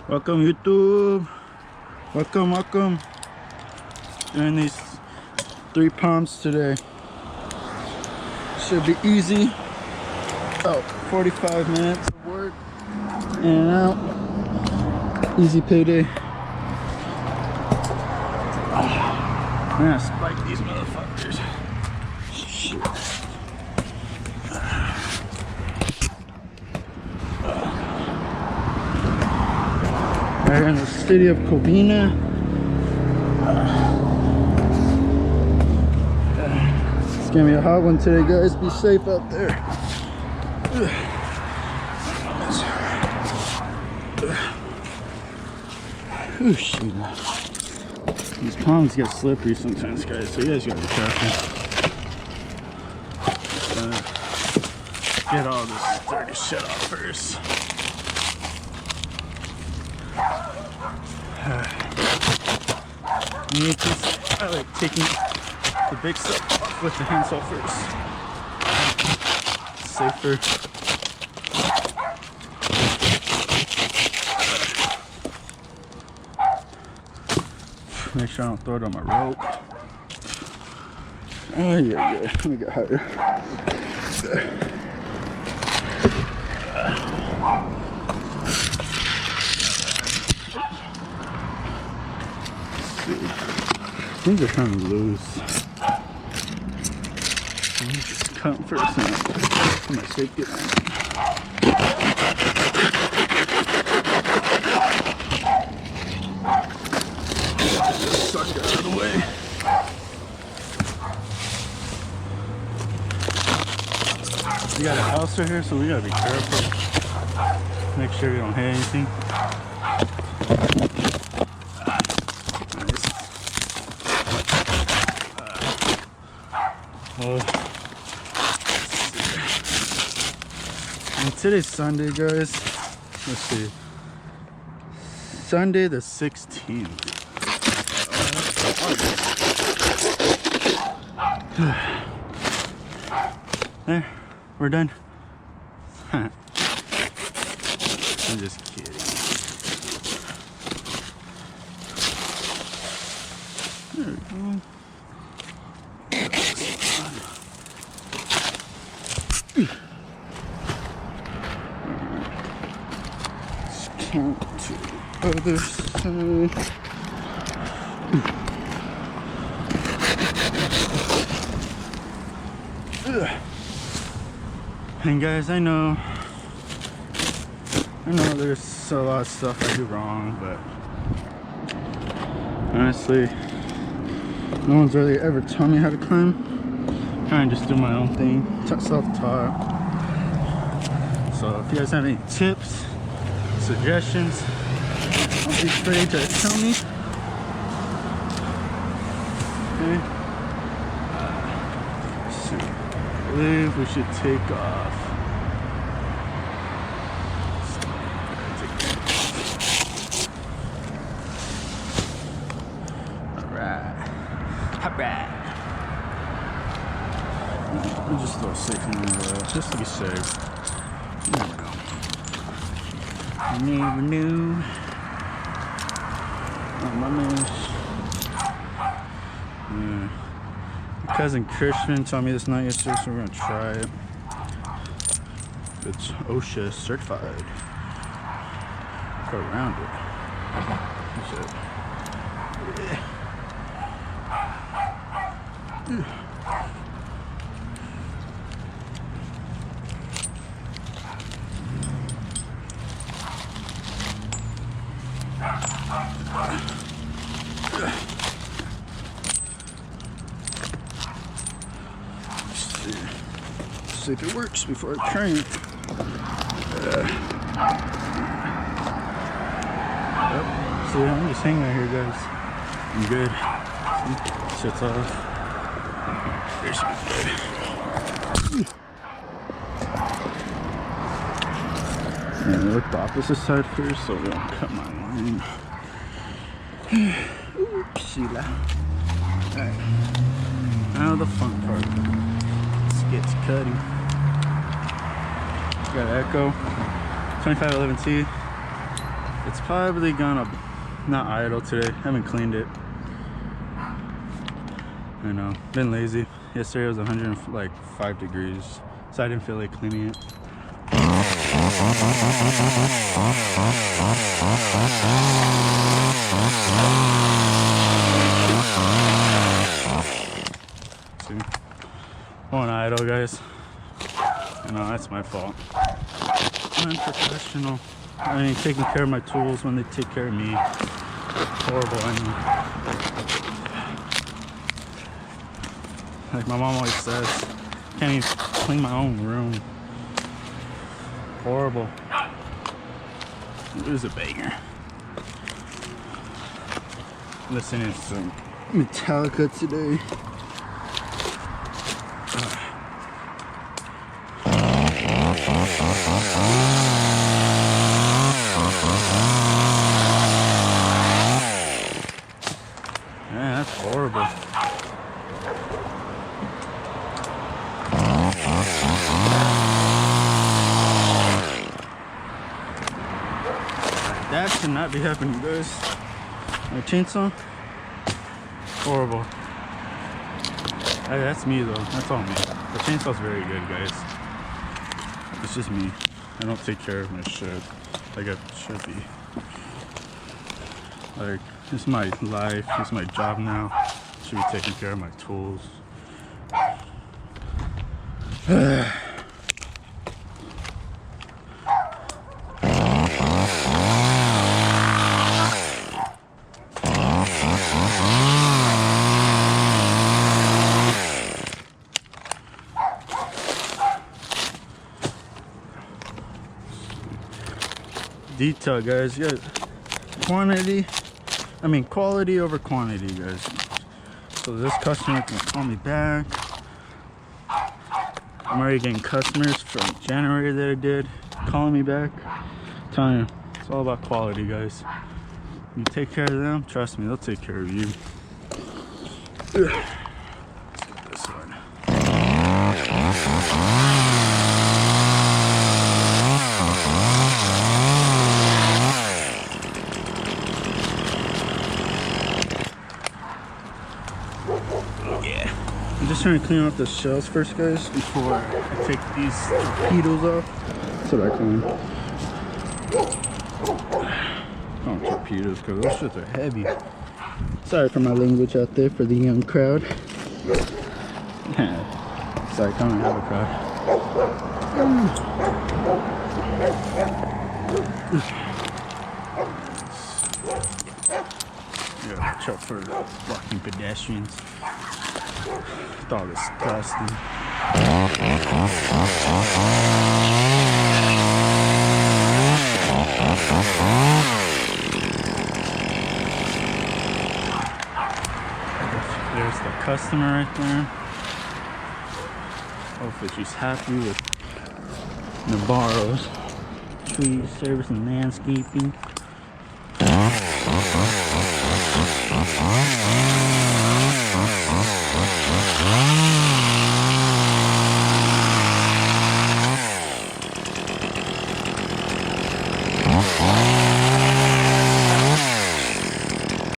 Welcome YouTube. Welcome. Doing these 3 pumps today. Should be easy. About 45 minutes of work. In and out. Easy payday. I'm gonna spike these motherfuckers. Shit. We're in the city of Covina. It's gonna be a hot one today, guys. Be safe out there. Oh shoot. These ponds get slippery sometimes, guys, so you guys gotta be careful. Get all this dirty shit off first. I like taking the big stuff off with the handsaw first. Safer. Make sure I don't throw it on my rope. Oh yeah. Let me get higher. Things are kind of loose. Let me just cut them first for my safety line. Get this sucker out of the way. We got a house right here, so we gotta be careful. Make sure we don't hit anything. And today's Sunday, guys. Let's see. Sunday the 16th. There, we're done. I'm just kidding. There we go. Count to the other side. And guys, I know there's a lot of stuff I do wrong, but honestly, no one's really ever taught me how to climb. I kind of just do my own thing, self-taught. So if you guys have any tips, suggestions, don't be afraid to tell me. Okay. So I believe we should take off. Alright. I'll just throw safety in there, just to be safe. You never know. Never knew. Oh, my man. Yeah. My cousin Christian told me this night yesterday, so we're gonna try it. It's OSHA certified. Go around it. That's it. Yeah. See if it works before I crank. See, I'm just hanging right here, guys. I'm good. See, shit's off. There should be good. And I look the opposite side first, so I don't cut my line. Oopsie-la. Alright. Now the fun part. Let's get to cutting. Got Echo 2511T. It's probably gonna not idle today. Haven't cleaned it. I know, been lazy. Yesterday it was 105 degrees, so I didn't feel like cleaning it. See? Going idle, guys. I know, that's my fault. I'm unprofessional. I mean, taking care of my tools when they take care of me. Horrible, I mean. Like my mom always says, can't even clean my own room. Horrible. It was a banger. Listening to some Metallica today. Man, that's horrible. That should not be happening, guys. My chainsaw, horrible. Hey, that's me though. That's all me. The chainsaw's very good, guys. It's just me. I don't take care of my shit like I should be. Like, this is my life. This is my job now. Should be taking care of my tools. Detail, guys. You got quality over quantity, guys. So this customer can call me back. I'm already getting customers from January that I did calling me back. I'm telling you, it's all about quality, guys. You take care of them, trust me, they'll take care of you. Let's get this one. I'm just trying to clean off the shells first, guys, before I take these torpedoes off. That's what I call them. Oh, torpedoes, because those shits are heavy. Sorry for my language out there for the young crowd. Sorry, I don't have a crowd. Yeah, watch out for walking pedestrians. It's all disgusting. There's the customer right there. Hopefully she's happy with Navarro's tree service and landscaping.